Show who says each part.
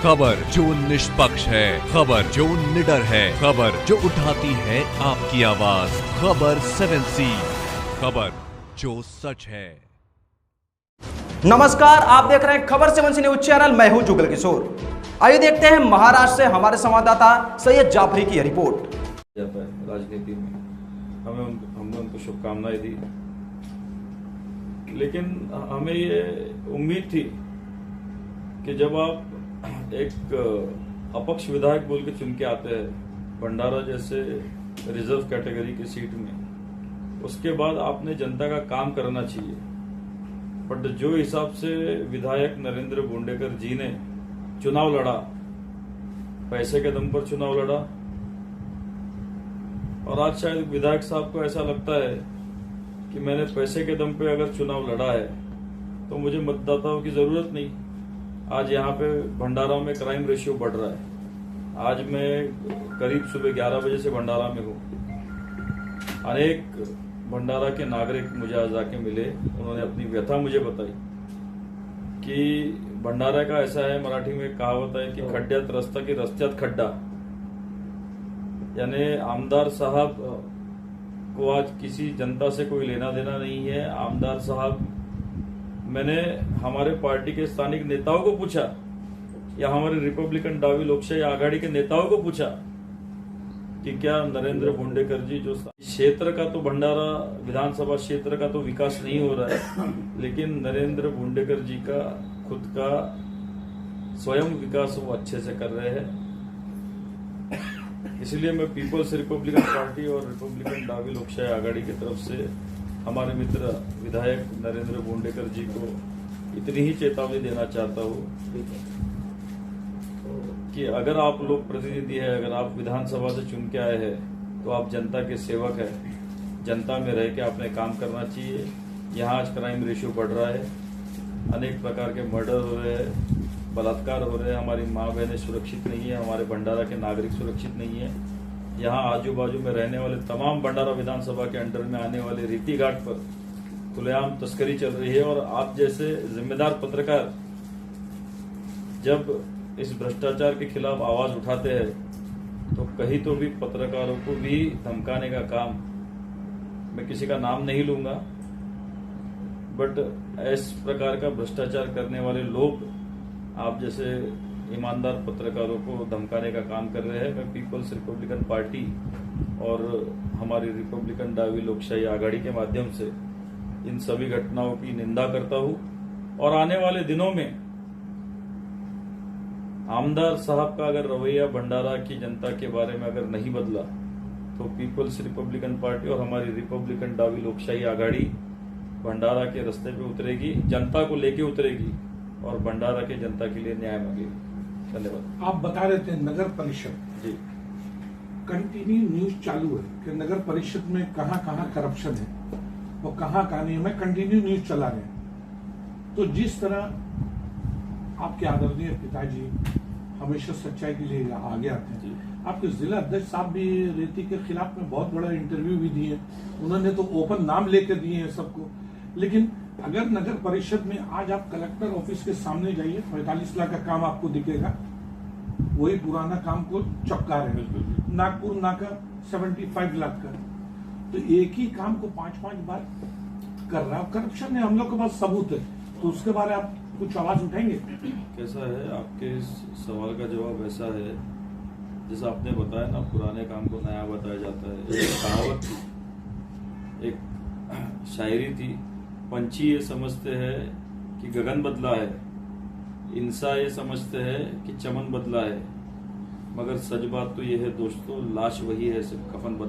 Speaker 1: खबर जो निष्पक्ष है, खबर जो निडर है, खबर जो उठाती है आपकी आवाज, खबर 7C, खबर जो सच है।
Speaker 2: नमस्कार, आप देख रहे हैं खबर 7C न्यूज चैनल। मैं हूं जुगल किशोर। आइए देखते हैं महाराष्ट्र से हमारे संवाददाता सैयद जाफरी की रिपोर्ट।
Speaker 3: जाता है राजनीति में, हमने उनको शुभकामनाएं दी, लेकिन हमें ये उम्मीद थी कि जब आप एक अपक्ष विधायक बोल के चुन के आते हैं भंडारा जैसे रिजर्व कैटेगरी की सीट में, उसके बाद आपने जनता का काम करना चाहिए। बट जो हिसाब से विधायक नरेंद्र बोंडेकर जी ने चुनाव लड़ा, पैसे के दम पर चुनाव लड़ा, और आज शायद विधायक साहब को ऐसा लगता है कि मैंने पैसे के दम पे अगर चुनाव लड़ा है तो मुझे मतदाताओं की जरूरत नहीं। आज यहाँ पे भंडारा में क्राइम रेशियो बढ़ रहा है। आज मैं करीब सुबह 11 बजे से भंडारा में हूँ। अनेक भंडारा के नागरिक मुझे आज आके मिले, उन्होंने अपनी व्यथा मुझे बताई कि भंडारा का ऐसा है, मराठी में कहावत है कि खड्ड्यात रस्ता की रस्त्यात खड्डा, यानी आमदार साहब को आज किसी जनता से कोई लेना देना नहीं है। आमदार साहब, मैंने हमारे पार्टी के स्थानिक नेताओं को पूछा या हमारे रिपब्लिकन डावी लोकशाही आघाड़ी के नेताओं को पूछा कि क्या नरेंद्र बोंडेकर जी जो क्षेत्र का, तो भंडारा विधानसभा क्षेत्र का तो विकास नहीं हो रहा है, लेकिन नरेंद्र बोंडेकर जी का खुद का स्वयं विकास वो अच्छे से कर रहे हैं। इसलिए मैं पीपल्स रिपब्लिकन पार्टी और रिपब्लिकन डावी लोकशाही आघाड़ी की तरफ से हमारे मित्र विधायक नरेंद्र बोंडेकर जी को इतनी ही चेतावनी देना चाहता हूँ कि अगर आप लोक प्रतिनिधि है, अगर आप विधानसभा से चुन के आए हैं, तो आप जनता के सेवक है। जनता में रह के आपने काम करना चाहिए। यहाँ आज क्राइम रेशियो बढ़ रहा है, अनेक प्रकार के मर्डर हो रहे हैं, बलात्कार हो रहे हैं, हमारी माँ बहनें सुरक्षित नहीं है, हमारे भंडारा के नागरिक सुरक्षित नहीं है। यहाँ आजू बाजू में रहने वाले तमाम भंडारा विधानसभा के अंडर में आने वाले रीति घाट पर खुलेआम तस्करी चल रही है। और आप जैसे जिम्मेदार पत्रकार जब इस भ्रष्टाचार के खिलाफ आवाज उठाते हैं तो कहीं तो भी पत्रकारों को भी धमकाने का काम, मैं किसी का नाम नहीं लूंगा, बट इस प्रकार का भ्रष्टाचार करने वाले लोग आप जैसे ईमानदार पत्रकारों को धमकाने का काम कर रहे हैं। मैं पीपल्स रिपब्लिकन पार्टी और हमारी रिपब्लिकन डावी लोकशाही आघाड़ी के माध्यम से इन सभी घटनाओं की निंदा करता हूं, और आने वाले दिनों में आमदार साहब का अगर रवैया भंडारा की जनता के बारे में अगर नहीं बदला तो पीपल्स रिपब्लिकन पार्टी और हमारी रिपब्लिकन डावी लोकशाही आघाड़ी भंडारा के रास्ते पे उतरेगी, जनता को लेके उतरेगी और भंडारा के जनता के लिए न्याय मांगेगी। धन्यवाद।
Speaker 4: आप बता रहे थे नगर परिषद
Speaker 3: जी,
Speaker 4: कंटिन्यू न्यूज चालू है कि नगर परिषद में कहां कहां करप्शन है और कहां नहीं है। मैं कंटिन्यू न्यूज चला रहे हैं। तो जिस तरह आपके आदरणीय पिताजी हमेशा सच्चाई के लिए आगे आते हैं, आपके जिला अध्यक्ष साहब भी रेती के खिलाफ में बहुत बड़ा इंटरव्यू भी दिए, उन्होंने तो ओपन नाम लेकर दिए हैं सबको। लेकिन अगर नगर परिषद में आज आप कलेक्टर ऑफिस के सामने जाइए, 45 लाख का काम आपको दिखेगा, वही पुराना काम को चपका रहे हैं। नागपुर नाका 75 लाख का, तो एक ही काम को 5-5 बार कर रहा है। करप्शन है, हम लोग के पास सबूत है, तो उसके बारे में आप कुछ आवाज उठाएंगे?
Speaker 3: कैसा है, आपके इस सवाल का जवाब ऐसा है जैसा आपने बताया ना, पुराने काम को नया बताया जाता है। एक कहावत थी, एक शायरी थी, पंछी ये समझते हैं कि गगन बदला है, इंसान ये समझते हैं कि चमन बदला है, मगर सच बात तो ये है दोस्तों, लाश वही है, सिर्फ कफन बदला।